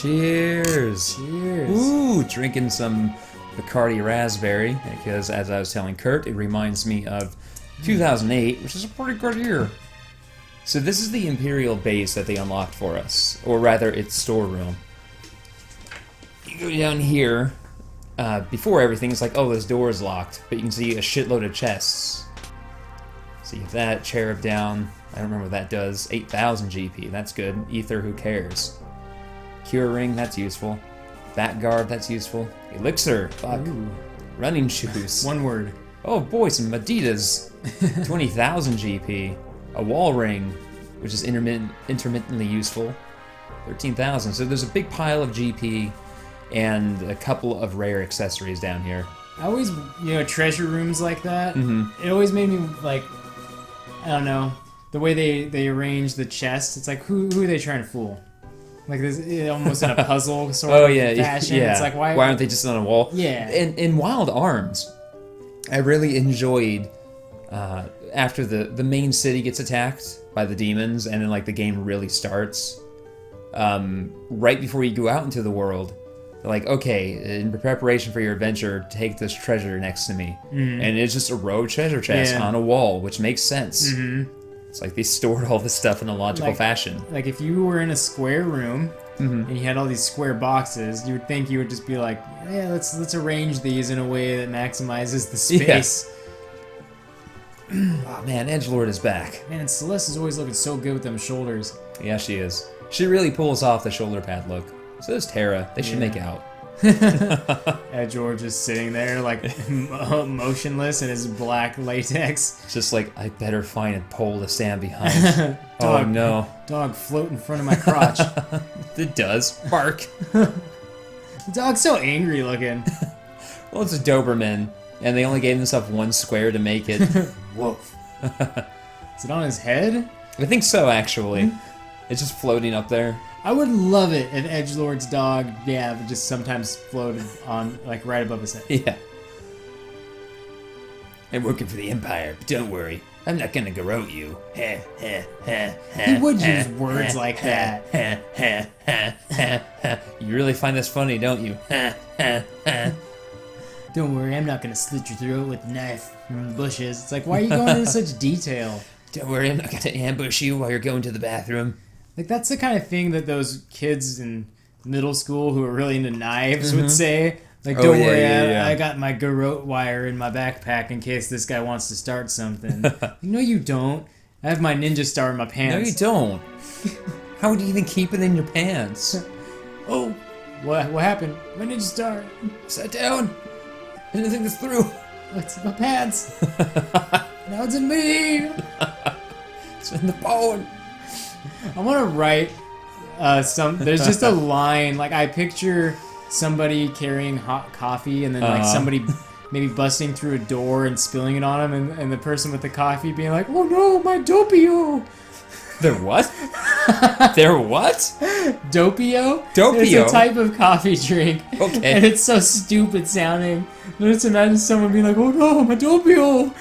Cheers. Cheers. Ooh, drinking some Bacardi Raspberry, because as I was telling Kurt, it reminds me of 2008, which is a pretty good year. So this is the Imperial base that they unlocked for us, or rather, its storeroom. You go down here, before everything, it's like, oh, this door is locked, but you can see a shitload of chests. So you have that, Cherub down, I don't remember what that does, 8,000 GP, that's good. Ether, who cares? Cure Ring, that's useful. Bat Guard, that's useful. Elixir, fuck. Ooh. Running shoes. One word. Oh boy, some Adidas. 20,000 GP. A wall ring, which is intermittently useful. 13,000. So there's a big pile of GP and a couple of rare accessories down here. I always, treasure rooms like that. Mm-hmm. It always made me like, I don't know, the way they arrange the chests. It's like who are they trying to fool? Like this, almost in a puzzle sort of fashion. Yeah. It's like why aren't they just on a wall? Yeah. In Wild Arms, I really enjoyed after the main city gets attacked by the demons, and then like the game really starts. Right before you go out into the world, they're like, okay, in preparation for your adventure, take this treasure next to me, and it's just a row of treasure chests on a wall, which makes sense. It's like they stored all this stuff in a logical fashion. Like if you were in a square room and you had all these square boxes, you would think you would just be like, yeah, let's arrange these in a way that maximizes the space. Oh man, Edgelord is back. Man, Celeste is always looking so good with them shoulders. Yeah, she is. She really pulls off the shoulder pad look. So does Terra. They should make out. George just sitting there like motionless in his black latex. Just like, I better find a pole to stand behind. Oh no. Dog float in front of my crotch. It does. Bark. The dog's so angry looking. Well, it's a Doberman, and they only gave themselves one square to make it. Woof. Is it on his head? I think so, actually. It's just floating up there. I would love it if Edgelord's dog, just sometimes floated on, like, right above his head. Yeah. I'm working for the Empire, but don't worry. I'm not gonna garrote you. He would use words like that. You really find this funny, don't you? Don't worry, I'm not gonna slit your throat with a knife from the bushes. It's like, why are you going into such detail? Don't worry, I'm not gonna ambush you while you're going to the bathroom. Like, that's the kind of thing that those kids in middle school who are really into knives would say. Like, don't worry, I got my garrote wire in my backpack in case this guy wants to start something. No, you don't. I have my ninja star in my pants. No, you don't. How would you even keep it in your pants? Oh, what happened? My ninja star. Sit down. I didn't think this through. It's in my pants. Now it's in me. It's in the bone. I want to write there's just a line, like I picture somebody carrying hot coffee and then like somebody maybe busting through a door and spilling it on him, and the person with the coffee being like, oh no, my Doppio. They're what? They're what? Doppio? Doppio? It's a type of coffee drink. Okay. And it's so stupid sounding. But just imagine someone being like, oh no, my Doppio.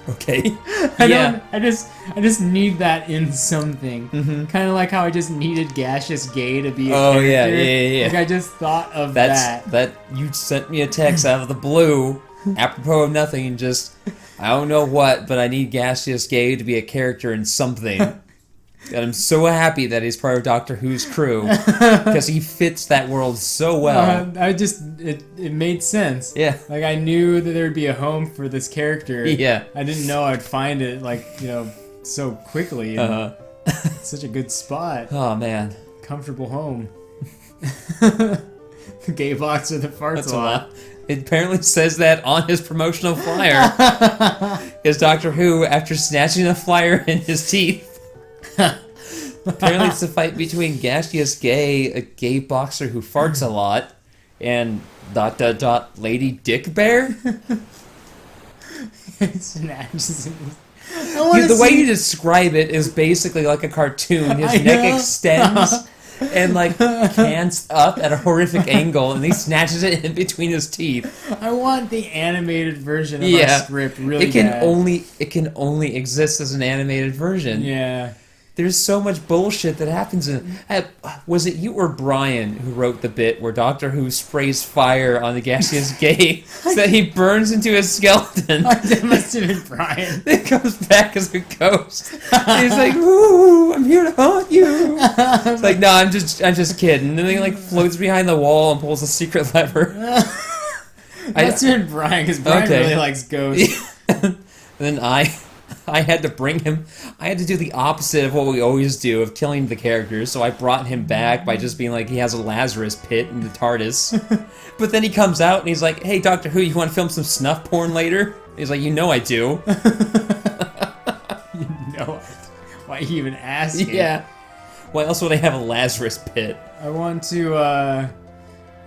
Okay. I just need that in something. Kind of like how I just needed Gaseous Gay to be a character. Yeah. Like I just thought of that. That you sent me a text out of the blue, apropos of nothing, and just, I don't know what, but I need Gaseous Gay to be a character in something. And I'm so happy that he's part of Doctor Who's crew, because he fits that world so well. It made sense. Yeah. Like I knew that there'd be a home for this character. Yeah. I didn't know I'd find it so quickly. Such a good spot. Oh man. Comfortable home. The gay boxer that farts That's a lot. It apparently says that on his promotional flyer. Because Doctor Who, after snatching a flyer in his teeth, apparently it's a fight between Gaseous Gay, a gay boxer who farts a lot, and ... Lady Dick Bear? The way you describe it is basically like a cartoon. His neck extends and like cans up at a horrific angle, and he snatches it in between his teeth. I want the animated version of our script really It can only exist as an animated version. Yeah. There's so much bullshit that happens in was it you or Brian who wrote the bit where Doctor Who sprays fire on the gaseous gate so that he burns into a skeleton? That must have been Brian. It comes back as a ghost. He's like, "Ooh, I'm here to haunt you." It's like, no, I'm just kidding. And then he like floats behind the wall and pulls a secret lever. That's been Brian, because Brian really likes ghosts. And then I had to bring him. I had to do the opposite of what we always do of killing the characters. So I brought him back by just being like, he has a Lazarus pit in the TARDIS. But then he comes out and he's like, "Hey, Doctor Who, you want to film some snuff porn later?" He's like, "You know I do." You know it. Why you even ask? Yeah. Why else would I have a Lazarus pit?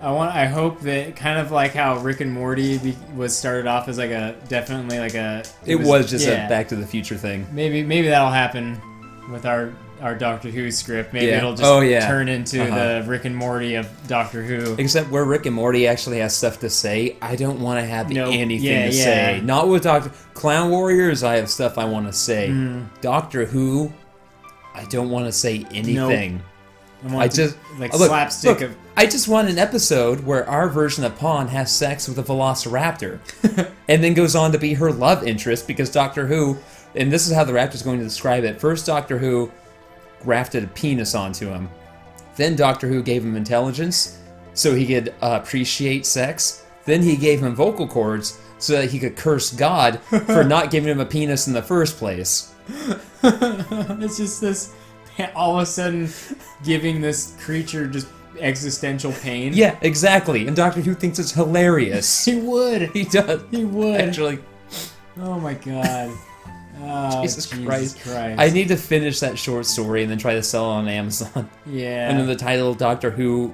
I hope that kind of like how Rick and Morty was started off as like a definitely like a. It was just a Back to the Future thing. Maybe that'll happen with our Doctor Who script. Maybe it'll just turn into the Rick and Morty of Doctor Who. Except where Rick and Morty actually has stuff to say, I don't want to have anything to say. Not with Clown Warriors. I have stuff I want to say. Doctor Who, I don't want to say anything. I just slapstick of. I just want an episode where our version of Pawn has sex with a velociraptor, and then goes on to be her love interest because Doctor Who, and this is how the Raptor's going to describe it. First, Doctor Who grafted a penis onto him. Then Doctor Who gave him intelligence so he could appreciate sex. Then he gave him vocal cords so that he could curse God for not giving him a penis in the first place. It's just this, all of a sudden, giving this creature just existential pain. Yeah, exactly. And Doctor Who thinks it's hilarious. He would. He does. He would. Actually. Oh my god. Oh, Jesus Christ. I need to finish that short story and then try to sell it on Amazon. Yeah. And then the title, Doctor Who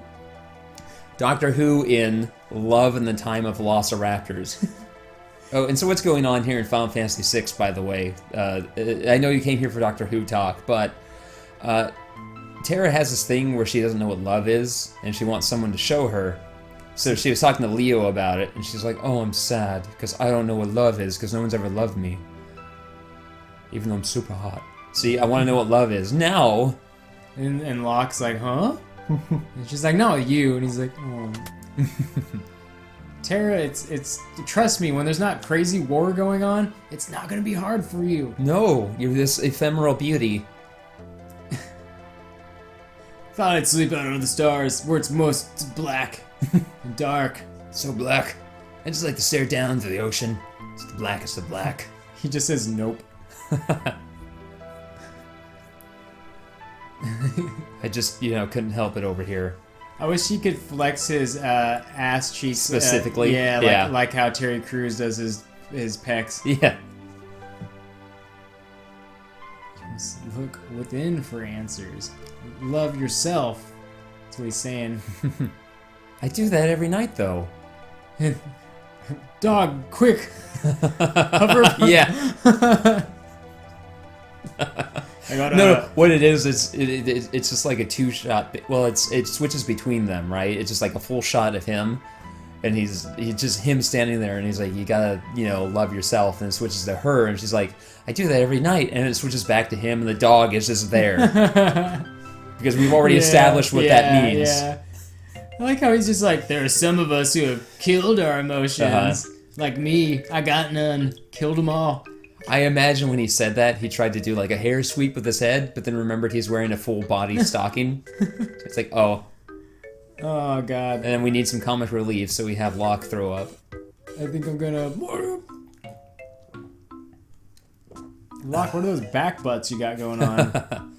in Love in the Time of Velociraptors. Oh, and so what's going on here in Final Fantasy VI, by the way? I know you came here for Doctor Who talk, but Tara has this thing where she doesn't know what love is, and she wants someone to show her. So she was talking to Leo about it, and she's like, "Oh, I'm sad, because I don't know what love is, because no one's ever loved me. Even though I'm super hot. See, I want to know what love is. Now!" And Locke's like, "Huh?" And she's like, "No, you." And he's like, "Oh." Tara, it's trust me, when there's not crazy war going on, it's not going to be hard for you. No, you're this ephemeral beauty. Thought I'd sleep out under the stars, where it's most black and dark. So black. I just like to stare down into the ocean. It's the blackest of black. He just says nope. I just, couldn't help it over here. I wish he could flex his ass cheeks. Specifically? Like how Terry Crews does his pecs. Yeah. Just look within for answers. Love yourself. That's what he's saying. I do that every night, though. Dog, quick! Hover. Yeah. No. What it is it's just like a two-shot. Well, it switches between them, right? It's just like a full shot of him, and he's just him standing there, and he's like, "You gotta, love yourself." And it switches to her, and she's like, "I do that every night." And it switches back to him, and the dog is just there because we've already established what that means. Yeah. I like how he's just like, "There are some of us who have killed our emotions, like me. I got none. Killed them all." I imagine when he said that, he tried to do like a hair sweep with his head, but then remembered he's wearing a full body stocking. So it's like, oh. Oh, God. And then we need some comic relief, so we have Locke throw up. I think I'm gonna... Locke, what are those back butts you got going on?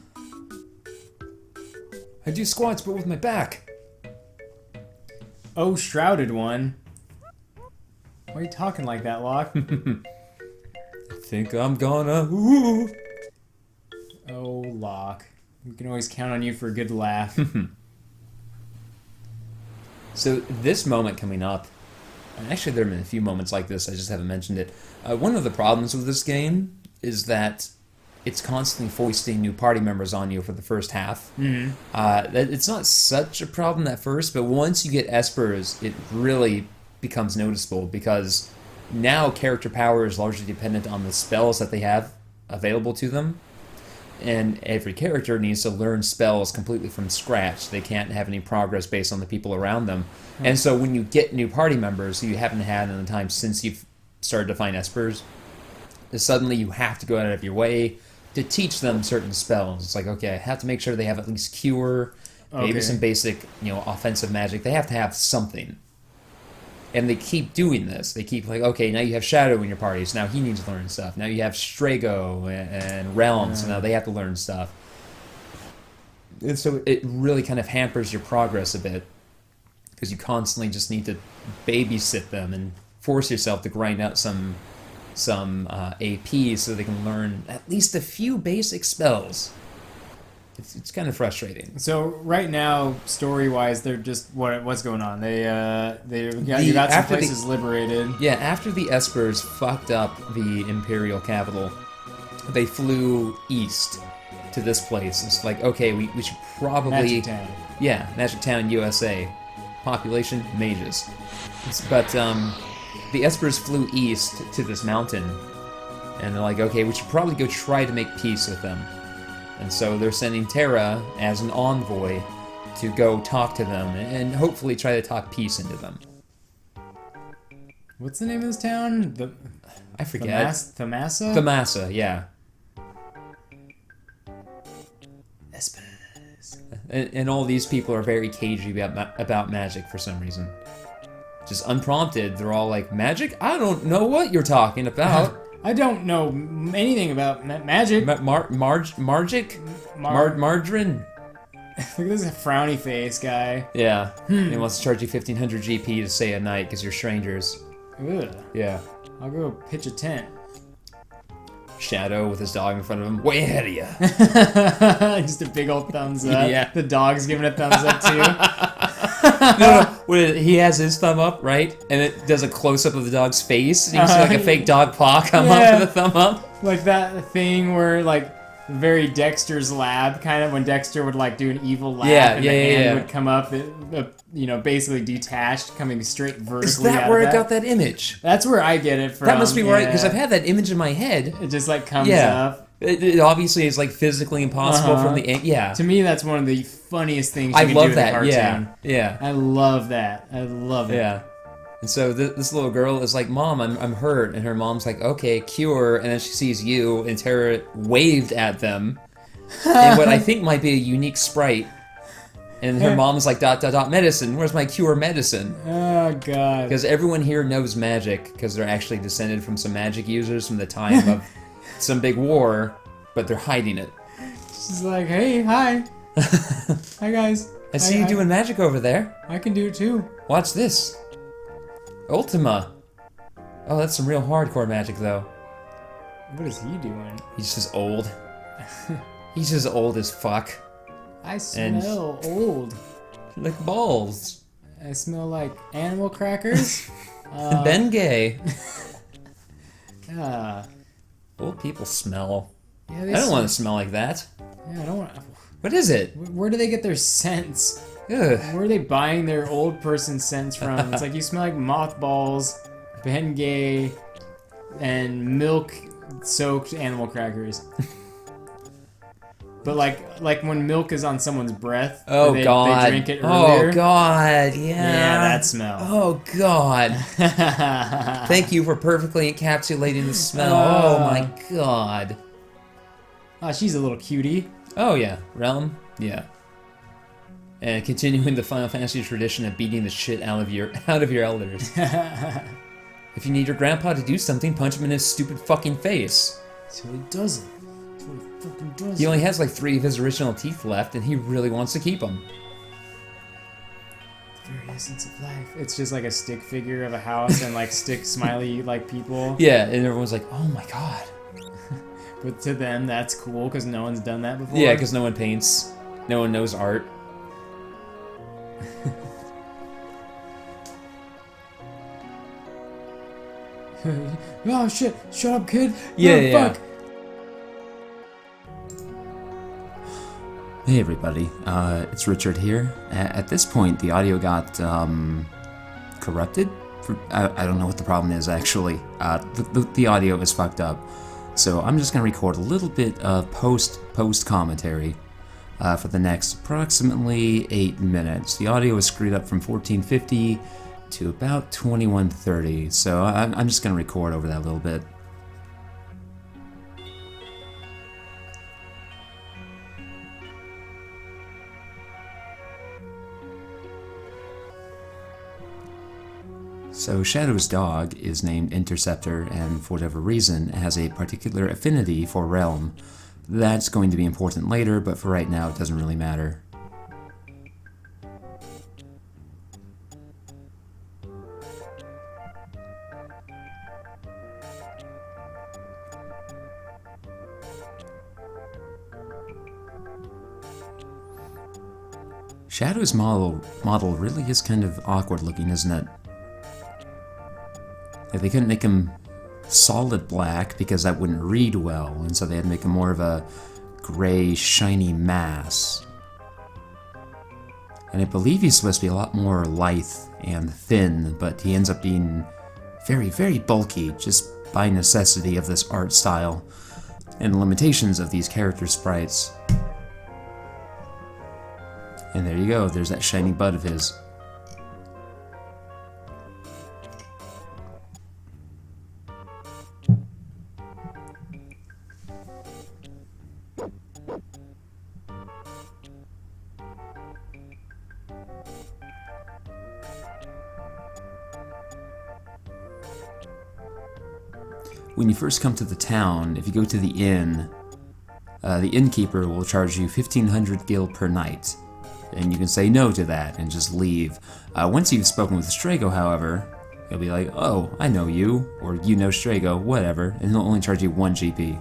I do squats, but with my back. Oh, shrouded one. Why are you talking like that, Locke? Think I'm gonna... Ooh. Oh, Locke. We can always count on you for a good laugh. So this moment coming up, and actually there have been a few moments like this, I just haven't mentioned it. One of the problems with this game is that it's constantly foisting new party members on you for the first half. Mm-hmm. It's not such a problem at first, but once you get Espers, it really becomes noticeable because now character power is largely dependent on the spells that they have available to them. And every character needs to learn spells completely from scratch. They can't have any progress based on the people around them. And so when you get new party members who you haven't had in the time since you've started to find espers, suddenly you have to go out of your way to teach them certain spells. It's like, okay, I have to make sure they have at least cure, maybe some basic, offensive magic. They have to have something. And they keep doing this. They keep like, okay, now you have Shadow in your party, so now he needs to learn stuff. Now you have Strago and Relm, so now they have to learn stuff. And so it really kind of hampers your progress a bit, because you constantly just need to babysit them and force yourself to grind out some AP so they can learn at least a few basic spells. It's kind of frustrating. So right now, story-wise, they're just what's going on? You got some places liberated. Yeah, after the Espers fucked up the Imperial capital, they flew east to this place. It's like, okay, we should probably Magic Town. Yeah, Magic Town, USA. Population mages. But the Espers flew east to this mountain, and they're like, okay, we should probably go try to make peace with them. And so they're sending Terra as an envoy to go talk to them and hopefully try to talk peace into them. What's the name of this town? I forget. Thamasa? Thamasa, yeah. Espers. And all these people are very cagey about magic for some reason. Just unprompted, they're all like, magic? I don't know what you're talking about. I don't know anything about magic. Margic? Margarine? Look at this frowny face guy. Yeah. He wants to charge you 1,500 GP to stay a night because you're strangers. Ugh. Yeah. I'll go pitch a tent. Shadow with his dog in front of him, way ahead of you. Just a big old thumbs up. Yeah. The dog's giving a thumbs up too. No. He has his thumb up, right? And it does a close-up of the dog's face. And you can see like a fake dog paw come up with a thumb up. Like that thing where like very Dexter's lab, kind of when Dexter would like do an evil laugh and the hand would come up, basically detached, coming straight vertically. Is that where I got that image? That's where I get it from. That must be right, because I've had that image in my head. It just like comes up. It obviously is like physically impossible from the To me, that's one of the funniest things you can do with a cartoon. Yeah. I love that. I love it. Yeah. And so this little girl is like, Mom, I'm hurt. And her mom's like, okay, cure. And then she sees you, and Terra waved at them. And what I think might be a unique sprite. And her mom's like, ... medicine. Where's my cure medicine? Oh, God. Because everyone here knows magic, because they're actually descended from some magic users from the time of some big war, but they're hiding it. She's like, hey, hi. Hi, guys. I see you doing magic over there. I can do it, too. Watch this. Ultima. Oh, that's some real hardcore magic, though. What is he doing? He's just old. He's just old as fuck. I smell old. Like balls. I smell like animal crackers. Bengay. Yeah. Old people smell. Yeah, I don't want to smell like that. Yeah, I don't want. What is it? Where do they get their scents? Ugh. Where are they buying their old person scents from? It's like you smell like mothballs, Bengay, and milk-soaked animal crackers. But like when milk is on someone's breath, oh God! They drink it earlier. Oh God! Yeah. Yeah, that smell. Oh God! Thank you for perfectly encapsulating the smell. Oh my God! Oh, she's a little cutie. Oh yeah, Relm. Yeah. And continuing the Final Fantasy tradition of beating the shit out of your elders. If you need your grandpa to do something, punch him in his stupid fucking face. So he does it. Fucking does he only has like 3 of his original teeth left, and he really wants to keep them. The very essence of life. It's just like a stick figure of a house and like stick smiley like people. Yeah, and everyone's like, oh my God. But to them, that's cool because no one's done that before. Yeah, because no one paints. No one knows art. Oh shit! Shut up, kid! Yeah, fuck! Hey everybody, it's Richard here. At this point, the audio got corrupted. I don't know what the problem is actually. The audio is fucked up. So I'm just going to record a little bit of post commentary for the next approximately 8 minutes. The audio is screwed up from 1450 to about 2130, so I'm just going to record over that a little bit. So Shadow's dog is named Interceptor, and for whatever reason has a particular affinity for Relm. That's going to be important later, but for right now it doesn't really matter. Shadow's model really is kind of awkward looking, isn't it? Like, they couldn't make him solid black because that wouldn't read well, and so they had to make him more of a gray, shiny mass. And I believe he's supposed to be a lot more lithe and thin, but he ends up being very, very bulky just by necessity of this art style and the limitations of these character sprites. And there you go, there's that shiny butt of his. When you first come to the town, if you go to the inn, the innkeeper will charge you 1,500 gil per night, and you can say no to that and just leave. Once you've spoken with Strago, however, he'll be like, "Oh, I know you," or "You know Strago," whatever, and he'll only charge you 1 GP.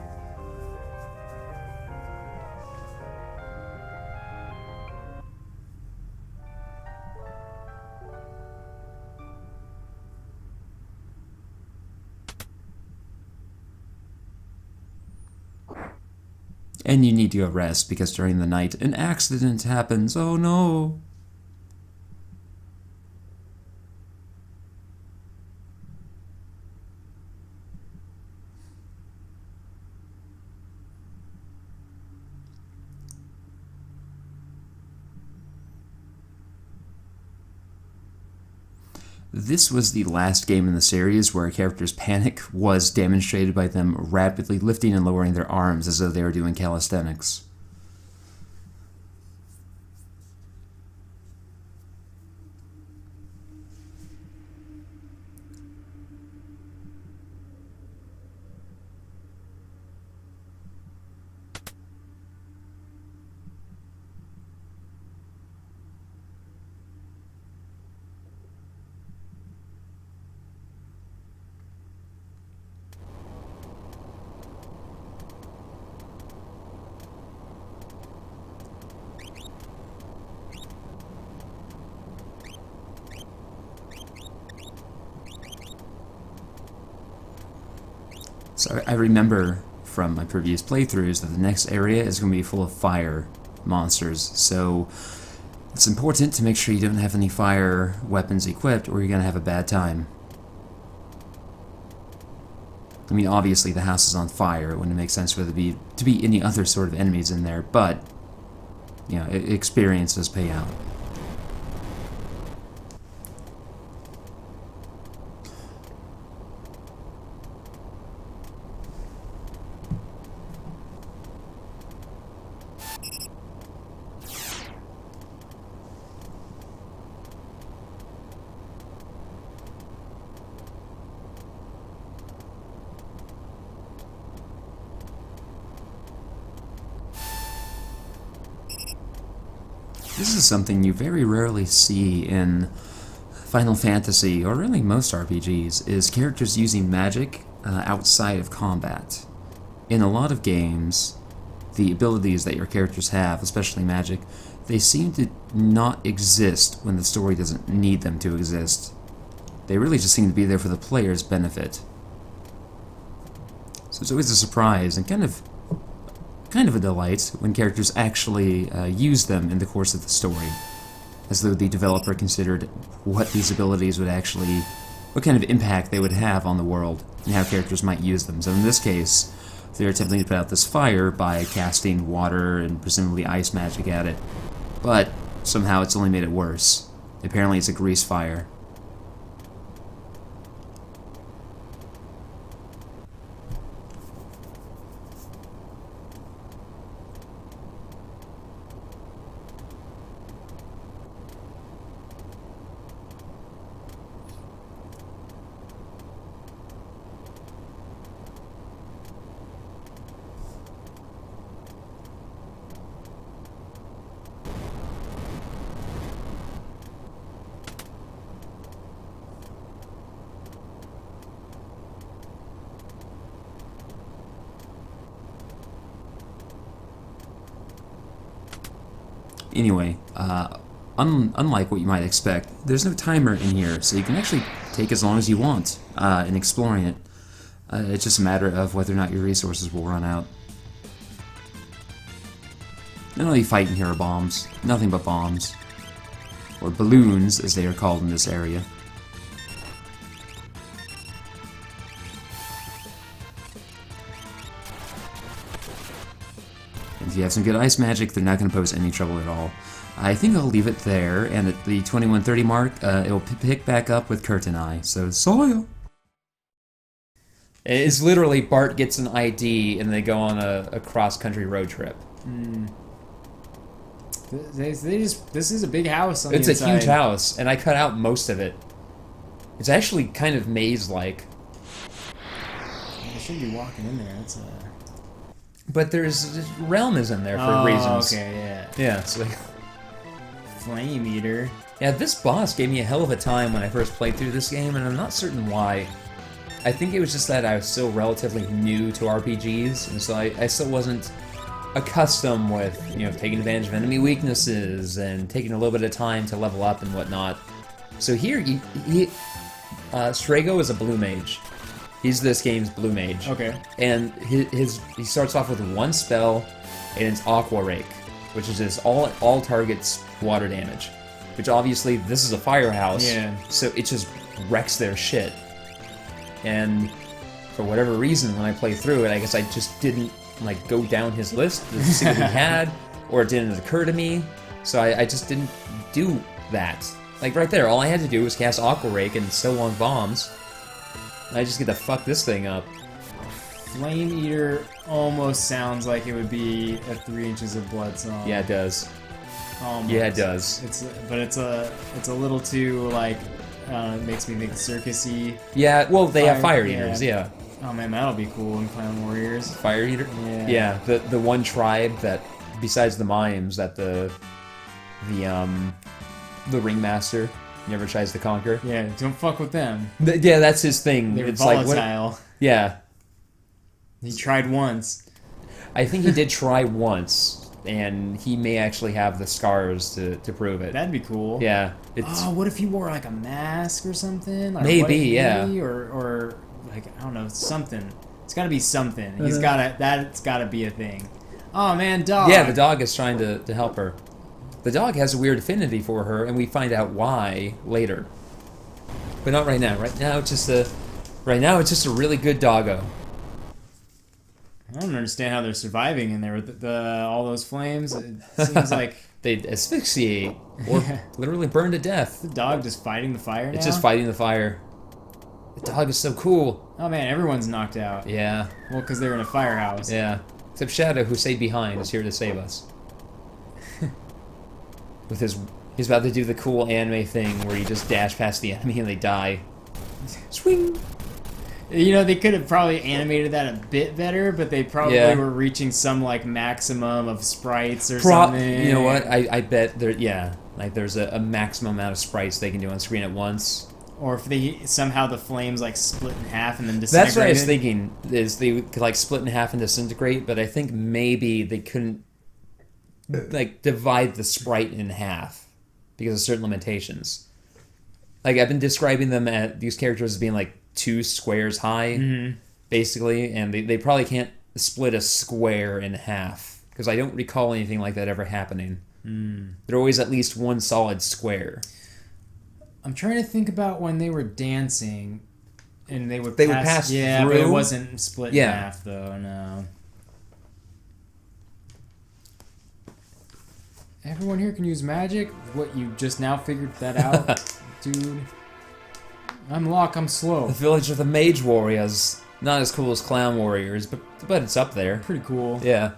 And you need to go rest because during the night an accident happens. Oh no! This was the last game in the series where a character's panic was demonstrated by them rapidly lifting and lowering their arms as though they were doing calisthenics. So I remember from my previous playthroughs that the next area is going to be full of fire monsters, so it's important to make sure you don't have any fire weapons equipped or you're going to have a bad time. I mean, obviously the house is on fire, it wouldn't make sense for there to be any other sort of enemies in there, but, you know, experience does pay out. This is something you very rarely see in Final Fantasy, or really most RPGs, is characters using magic outside of combat. In a lot of games, the abilities that your characters have, especially magic, they seem to not exist when the story doesn't need them to exist. They really just seem to be there for the player's benefit. So it's always a surprise and kind of a delight when characters actually use them in the course of the story, as though the developer considered what these abilities would what kind of impact they would have on the world, and how characters might use them. So in this case, They're attempting to put out this fire by casting water and presumably ice magic at it. But somehow it's only made it worse. Apparently it's a grease fire. Anyway, unlike what you might expect, there's no timer in here, so you can actually take as long as you want in exploring it. It's just a matter of whether or not your resources will run out. None of the fighting here are bombs. Nothing but bombs. Or balloons, as they are called in this area. If you have some good ice magic, they're not going to pose any trouble at all. I think I'll leave it there, and at the 21:30 mark, it'll pick back up with Kurt and I. So, saw It's literally Bart gets an ID, and they go on a cross-country road trip. This is a big house on the It's inside. a huge house, and I cut out most of it. It's actually kind of maze-like. I shouldn't be walking in there. It's But there's Relm is in there for reasons. Okay, yeah. Yeah, so Flame Eater. yeah, this boss gave me a hell of a time when I first played through this game, and I'm not certain why. I think it was just that I was still relatively new to RPGs, and so I still wasn't accustomed with, taking advantage of enemy weaknesses and taking a little bit of time to level up and whatnot. So here, Strago is a blue mage. He's this game's blue mage. Okay. And he starts off with one spell, and it's Aqua Rake, which is just all targets water damage. Which obviously this is a firehouse, so it just wrecks their shit. And for whatever reason, when I play through it, I guess I just didn't go down his list to see what he had, or it didn't occur to me. So I just didn't do that. Right there, all I had to do was cast Aqua Rake and stow on bombs. I just get to fuck this thing up. Flame Eater almost sounds like it would be a 3 inches of blood song. Yeah, it does. Almost. Yeah, it does. It's a little too it makes me think circusy. Yeah, well, they have fire eaters. Yeah. Oh man, that'll be cool in Clown Warriors. Fire eater. Yeah. Yeah. The one tribe that, besides the mimes, that the ringmaster never tries to conquer. Yeah, don't fuck with them. Yeah, that's his thing. They're it's volatile. Yeah. He tried once. I think he did try once, and he may actually have the scars to prove it. That'd be cool. Yeah. What if he wore a mask or something? Maybe, yeah. Or I don't know, something. It's gotta be something. That's gotta be a thing. Oh man, dog. Yeah, the dog is trying to help her. The dog has a weird affinity for her, and we find out why later. But not right now. Right now, it's just a really good doggo. I don't understand how they're surviving in there with all those flames. It seems like they asphyxiate or literally burn to death. the dog just fighting the fire now? It's just fighting the fire. The dog is so cool. Oh man, everyone's knocked out. Yeah. Well, because they're in a firehouse. Yeah. Except Shadow, who stayed behind, is here to save us. He's about to do the cool anime thing where you just dash past the enemy and they die. Swing! They could have probably animated that a bit better, but they probably were reaching some maximum of sprites or something. You know what? I bet there's a maximum amount of sprites they can do on screen at once. Or if they somehow the flames split in half and then disintegrate. That's what I was thinking, is they could split in half and disintegrate, but I think maybe they couldn't divide the sprite in half because of certain limitations. I've been describing them these characters as being 2 squares high, basically, and they probably can't split a square in half because I don't recall anything like that ever happening. They're always at least one solid square. I'm trying to think about when they were dancing. And they would pass yeah, through. but it wasn't split Yeah. in half, though, no. Everyone here can use magic? What, you just now figured that out? Dude. I'm Locke, I'm slow. The village of the Mage Warriors. Not as cool as Clown Warriors, but it's up there. Pretty cool. Yeah.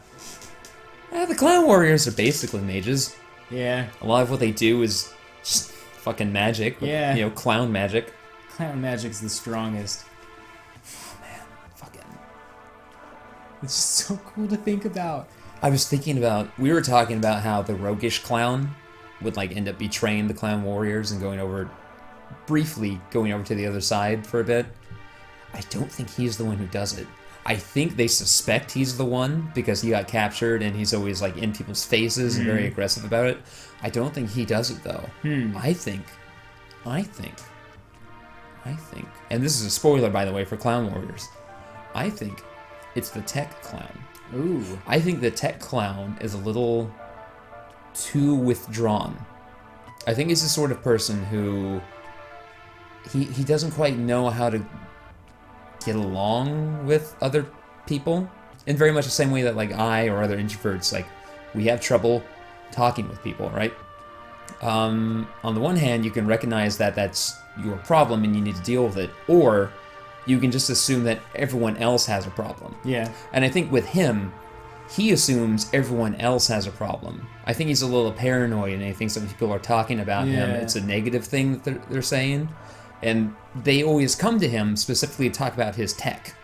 The Clown Warriors are basically mages. Yeah. A lot of what they do is just fucking magic. With, Yeah. You know, clown magic. Clown magic's the strongest. Oh, man. Fucking. It's just so cool to think about. I was thinking about, we were talking about how the roguish clown would like end up betraying the Clown Warriors and briefly going over to the other side for a bit. I don't think he's the one who does it. I think they suspect he's the one because he got captured and he's always like in people's faces and very aggressive about it. I don't think he does it though. I think, and this is a spoiler by the way for Clown Warriors, I think it's the tech clown. Ooh. I think the tech clown is a little too withdrawn. I think he's the sort of person who he doesn't quite know how to get along with other people in very much the same way that like I or other introverts, like we have trouble talking with people, right? On the one hand, you can recognize that that's your problem and you need to deal with it, or you can just assume that everyone else has a problem. Yeah. And I think with him, he assumes everyone else has a problem. I think he's a little paranoid and he thinks that when people are talking about him, it's a negative thing that they're saying. And they always come to him specifically to talk about his tech.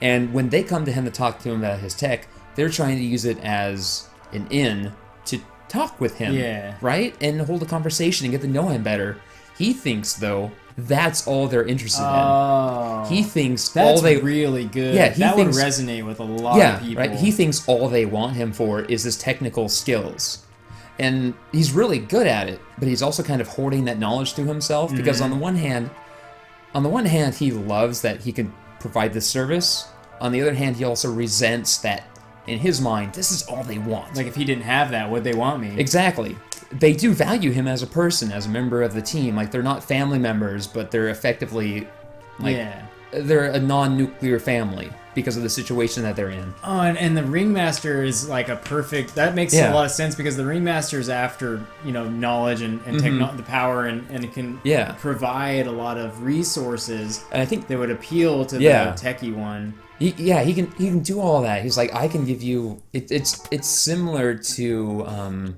And when they come to him to talk to him about his tech, they're trying to use it as an in to talk with him, right? And hold a conversation and get to know him better. He thinks, though, that's all they're interested in. He thinks that's all they really good. Yeah, that would resonate with a lot of people. Right. He thinks all they want him for is his technical skills. And he's really good at it, but he's also kind of hoarding that knowledge to himself because on the one hand, he loves that he can provide this service. On the other hand, he also resents that in his mind, this is all they want. Like if he didn't have that, would they want me? Exactly. They do value him as a person, as a member of the team. Like they're not family members, but they're effectively like they're a non-nuclear family because of the situation that they're in. Oh, and the Ringmaster is like a perfect... That makes a lot of sense because the Ringmaster is after, knowledge and the power and it can provide a lot of resources and I think that would appeal to the techie one. He can do all that. He's like, I can give you... It's similar to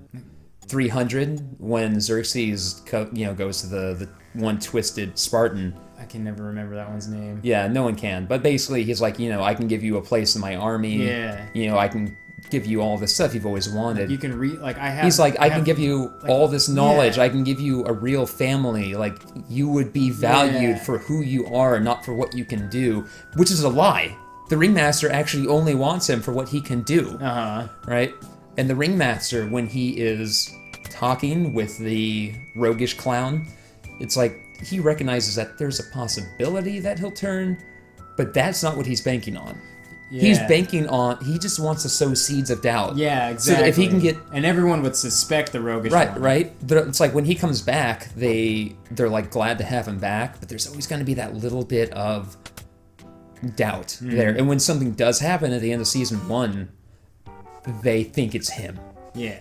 300 when Xerxes goes to the one twisted Spartan. I can never remember that one's name. Yeah, no one can. But basically, he's like, I can give you a place in my army. Yeah. I can give you all this stuff you've always wanted. You can read, like, I have... He's like, I can give you all this knowledge. I can give you a real family. Like, you would be valued for who you are, not for what you can do. Which is a lie. The Ringmaster actually only wants him for what he can do. Right? And the Ringmaster, when he is talking with the roguish clown, it's like, he recognizes that there's a possibility that he'll turn, but that's not what he's banking on. He's banking on, he just wants to sow seeds of doubt. Yeah, exactly. So that if he can get... And everyone would suspect the roguish one. Right. It's like when he comes back, they're like glad to have him back, but there's always going to be that little bit of doubt there. And when something does happen at the end of season 1, they think it's him. Yeah.